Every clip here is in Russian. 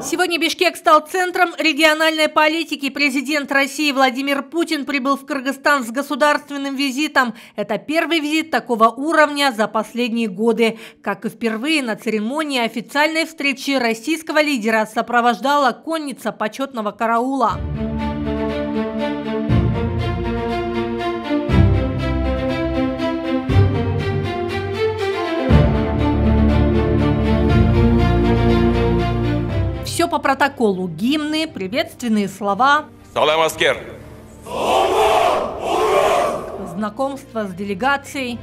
Сегодня Бишкек стал центром региональной политики. Президент России Владимир Путин прибыл в Кыргызстан с государственным визитом. Это первый визит такого уровня за последние годы. Как и впервые на церемонии официальной встречи российского лидера сопровождала конница почетного караула. Все по протоколу: гимны, приветственные слова, Салам аскер! знакомство с делегацией.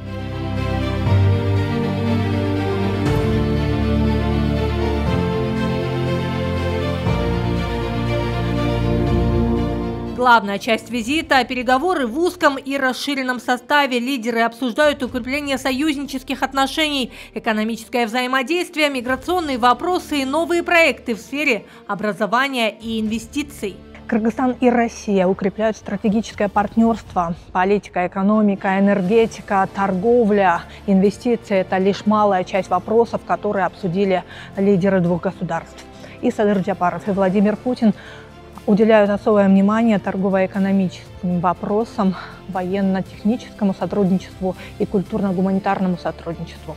Главная часть визита – переговоры в узком и расширенном составе. Лидеры обсуждают укрепление союзнических отношений, экономическое взаимодействие, миграционные вопросы и новые проекты в сфере образования и инвестиций. Кыргызстан и Россия укрепляют стратегическое партнерство. Политика, экономика, энергетика, торговля, инвестиции – это лишь малая часть вопросов, которые обсудили лидеры двух государств. И Садыр Джапаров, и Владимир Путин уделяют особое внимание торгово-экономическим вопросам, военно-техническому сотрудничеству и культурно-гуманитарному сотрудничеству,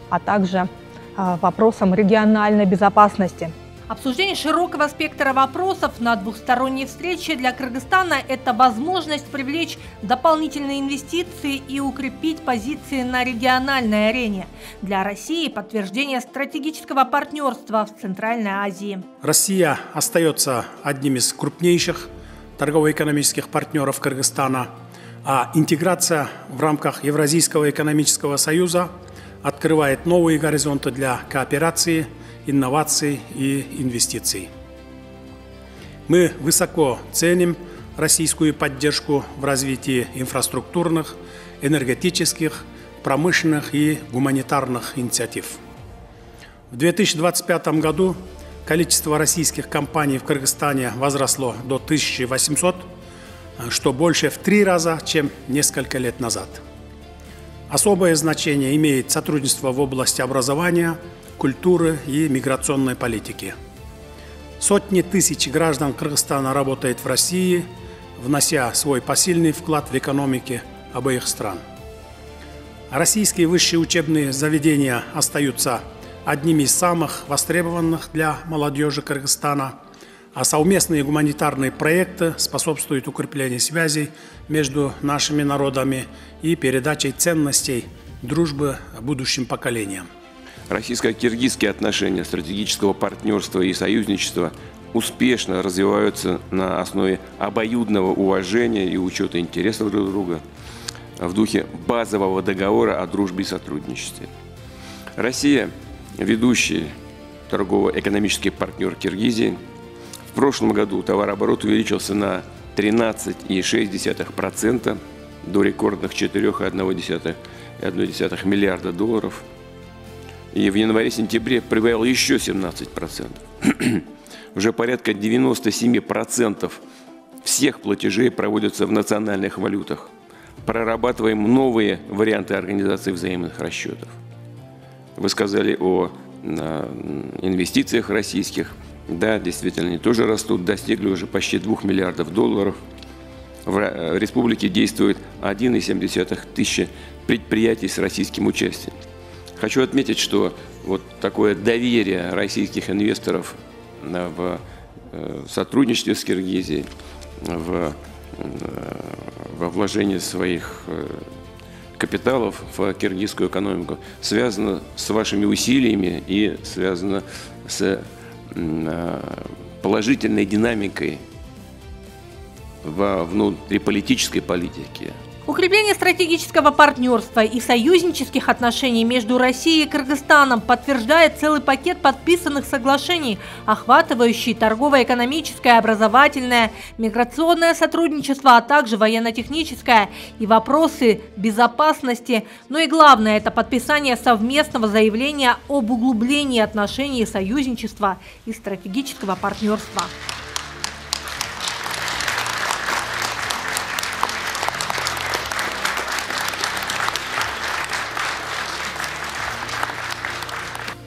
а также вопросам региональной безопасности. Обсуждение широкого спектра вопросов на двухсторонней встрече для Кыргызстана – это возможность привлечь дополнительные инвестиции и укрепить позиции на региональной арене. Для России – подтверждение стратегического партнерства в Центральной Азии. Россия остается одним из крупнейших торгово-экономических партнеров Кыргызстана, а интеграция в рамках Евразийского экономического союза открывает новые горизонты для кооперации, инноваций и инвестиций. Мы высоко ценим российскую поддержку в развитии инфраструктурных, энергетических, промышленных и гуманитарных инициатив. В 2025 году количество российских компаний в Кыргызстане возросло до 1800, что больше в 3 раза, чем несколько лет назад. Особое значение имеет сотрудничество в области образования, культуры и миграционной политики. Сотни тысяч граждан Кыргызстана работают в России, внося свой посильный вклад в экономику обеих стран. Российские высшие учебные заведения остаются одними из самых востребованных для молодежи Кыргызстана, а совместные гуманитарные проекты способствуют укреплению связей между нашими народами и передачей ценностей дружбы будущим поколениям. Российско-киргизские отношения стратегического партнерства и союзничества успешно развиваются на основе обоюдного уважения и учета интересов друг друга в духе базового договора о дружбе и сотрудничестве. Россия, ведущий торгово-экономический партнер Киргизии, в прошлом году товарооборот увеличился на 13,6% до рекордных 4,1 миллиарда долларов. И в январе-сентябре прибавил еще 17%. Уже порядка 97% всех платежей проводятся в национальных валютах. Прорабатываем новые варианты организации взаимных расчетов. Вы сказали о инвестициях российских. Да, действительно, они тоже растут, достигли уже почти 2 миллиардов долларов. В республике действует 1,7 тысячи предприятий с российским участием. Хочу отметить, что вот такое доверие российских инвесторов в сотрудничестве с Киргизией, во вложении своих капиталов в киргизскую экономику связано с вашими усилиями и связано с положительной динамикой во внутриполитической политике. Укрепление стратегического партнерства и союзнических отношений между Россией и Кыргызстаном подтверждает целый пакет подписанных соглашений, охватывающий торгово-экономическое, образовательное, миграционное сотрудничество, а также военно-техническое и вопросы безопасности. Но и главное – это подписание совместного заявления об углублении отношений союзничества и стратегического партнерства.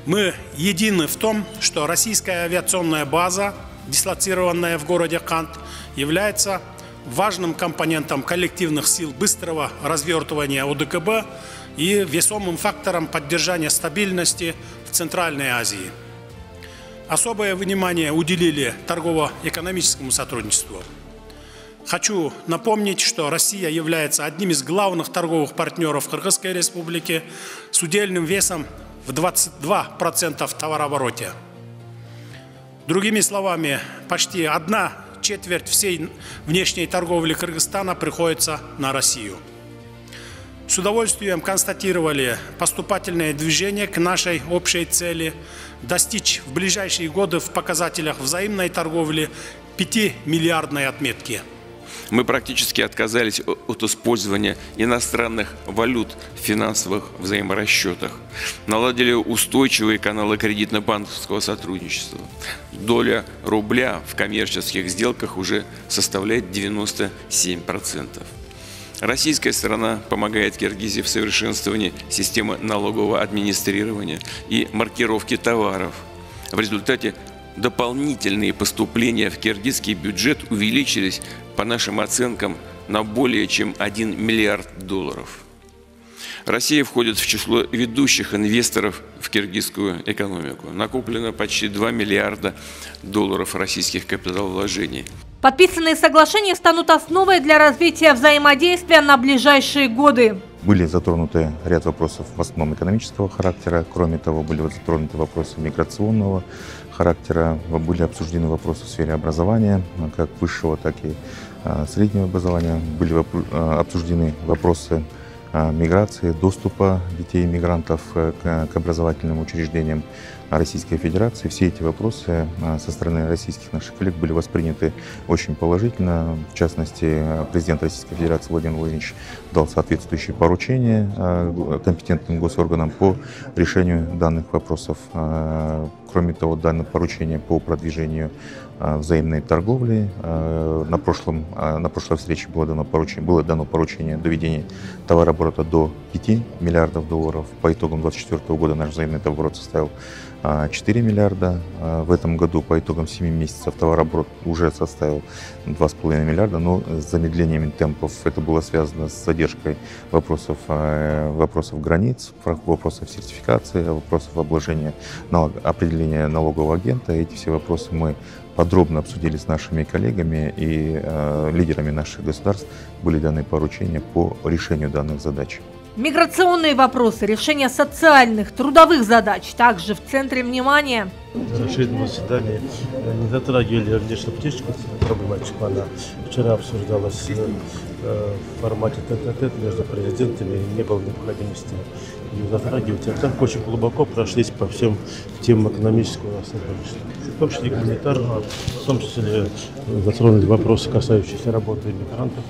Мы едины в том, что российская авиационная база, дислоцированная в городе Кант, является важным компонентом коллективных сил быстрого развертывания ОДКБ и весомым фактором поддержания стабильности в Центральной Азии. Особое внимание уделили торгово-экономическому сотрудничеству. Хочу напомнить, что Россия является одним из главных торговых партнеров Кыргызской Республики с удельным весом в 22% в товарообороте. Другими словами, почти 1/4 всей внешней торговли Кыргызстана приходится на Россию. С удовольствием констатировали поступательное движение к нашей общей цели достичь в ближайшие годы в показателях взаимной торговли 5-миллиардной отметки. Мы практически отказались от использования иностранных валют в финансовых взаиморасчетах. Наладили устойчивые каналы кредитно-банковского сотрудничества. Доля рубля в коммерческих сделках уже составляет 97%. Российская сторона помогает Киргизии в совершенствовании системы налогового администрирования и маркировки товаров. В результате дополнительные поступления в киргизский бюджет увеличились, по нашим оценкам, на более чем $1 миллиард. Россия входит в число ведущих инвесторов в киргизскую экономику. Накоплено почти $2 миллиарда российских капиталовложений. Подписанные соглашения станут основой для развития взаимодействия на ближайшие годы. Были затронуты ряд вопросов в основном экономического характера. Кроме того, были затронуты вопросы миграционного характера. Были обсуждены вопросы в сфере образования, как высшего, так и среднего образования. Были обсуждены вопросы миграции, доступа детей-мигрантов к образовательным учреждениям Российской Федерации. Все эти вопросы со стороны российских наших коллег были восприняты очень положительно. В частности, президент Российской Федерации Владимир Владимирович дал соответствующие поручения компетентным госорганам по решению данных вопросов. Кроме того, дано поручение по продвижению взаимной торговли. На прошлой встрече было дано поручение доведения товарооборота до $5 миллиардов. По итогам 2024 года наш взаимный товарооборот составил $4 миллиарда. В этом году по итогам 7 месяцев товарооборот уже составил $2,5 миллиарда, но с замедлением темпов это было связано с задержкой вопросов границ, вопросов сертификации, вопросов обложения, определения налогового агента. Эти все вопросы мы подробно обсудили с нашими коллегами и лидерами наших государств. Были даны поручения по решению данных задач. Миграционные вопросы, решение социальных, трудовых задач также в центре внимания. В расширенном заседании не затрагивали внешнеполитическую проблематику. Она вчера обсуждалась в формате тет-а-тет между президентами, и не было необходимости ее затрагивать. А так очень глубоко прошлись по всем темам экономического сотрудничества, в том числе гуманитарного, в том числе затронули вопросы, касающиеся работы иммигрантов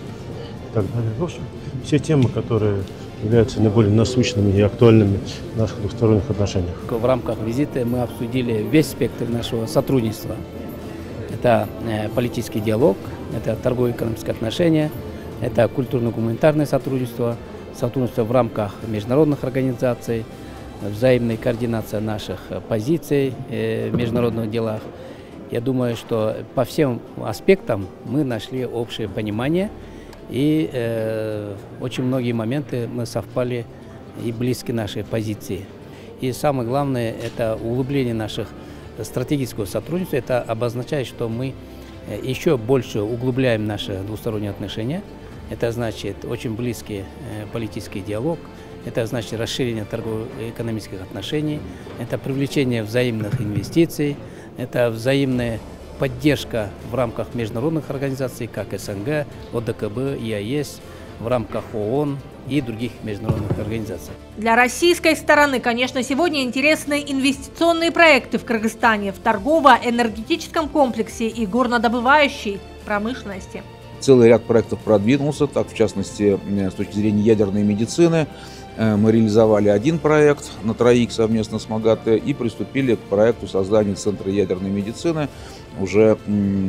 и так далее. В общем, все темы, которые являются наиболее насущными и актуальными в наших двусторонних отношениях. В рамках визита мы обсудили весь спектр нашего сотрудничества. Это политический диалог, это торгово-экономические отношения, это культурно-гуманитарное сотрудничество, сотрудничество в рамках международных организаций, взаимная координация наших позиций в международных делах. Я думаю, что по всем аспектам мы нашли общее понимание. И очень многие моменты мы совпали и близки нашей позиции. И самое главное, это углубление наших стратегического сотрудничества. Это обозначает, что мы еще больше углубляем наши двусторонние отношения. Это значит очень близкий политический диалог. Это значит расширение торгово-экономических отношений. Это привлечение взаимных инвестиций. Это взаимная поддержка в рамках международных организаций, как СНГ, ОДКБ, ЕАЭС, в рамках ООН и других международных организаций. Для российской стороны, конечно, сегодня интересны инвестиционные проекты в Кыргызстане, в торгово-энергетическом комплексе и горнодобывающей промышленности. Целый ряд проектов продвинулся, так в частности с точки зрения ядерной медицины. мы реализовали один проект на троих совместно с МАГАТЭ и приступили к проекту создания Центра ядерной медицины, уже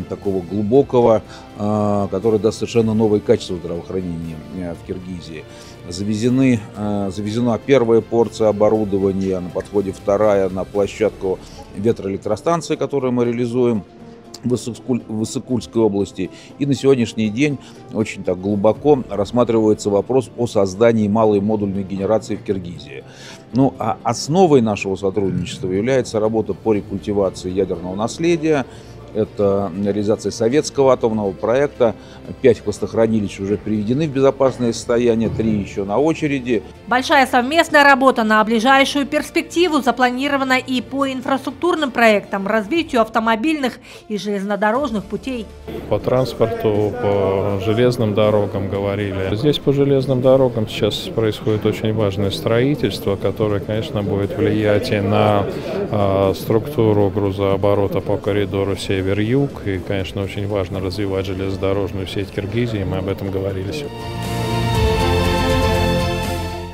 такого глубокого, который даст совершенно новое качество здравоохранения в Киргизии. Завезена первая порция оборудования, на подходе вторая на площадку ветроэлектростанции, которую мы реализуем в Иссык-Кульской области. И на сегодняшний день очень так глубоко рассматривается вопрос о создании малой модульной генерации в Киргизии. Ну, а основой нашего сотрудничества является работа по рекультивации ядерного наследия. Это реализация советского атомного проекта. 5 хвостохранилищ уже приведены в безопасное состояние, 3 еще на очереди. Большая совместная работа на ближайшую перспективу запланирована и по инфраструктурным проектам, развитию автомобильных и железнодорожных путей. По транспорту, по железным дорогам говорили. Здесь по железным дорогам сейчас происходит очень важное строительство, которое, конечно, будет влиять и на структуру грузооборота по коридору север-юг. И, конечно, очень важно развивать железнодорожную сеть Киргизии, мы об этом говорили сегодня.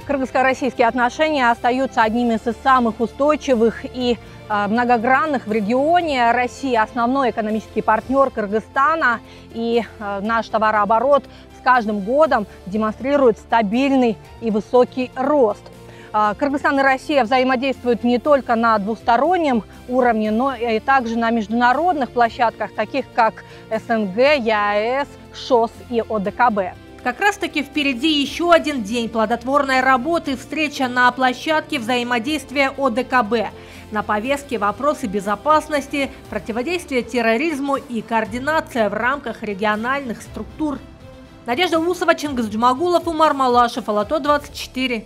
Кыргызско-российские отношения остаются одними из самых устойчивых и многогранных в регионе. Россия – основной экономический партнер Кыргызстана, и наш товарооборот с каждым годом демонстрирует стабильный и высокий рост. Кыргызстан и Россия взаимодействуют не только на двустороннем уровне, но и также на международных площадках, таких как СНГ, ЕАЭС, ШОС и ОДКБ. Как раз-таки впереди еще один день плодотворной работы, встреча на площадке взаимодействия ОДКБ. На повестке вопросы безопасности, противодействия терроризму и координация в рамках региональных структур. Надежда Усова, Чингис Джумагулов, Умар Малашев, Ала-То 24.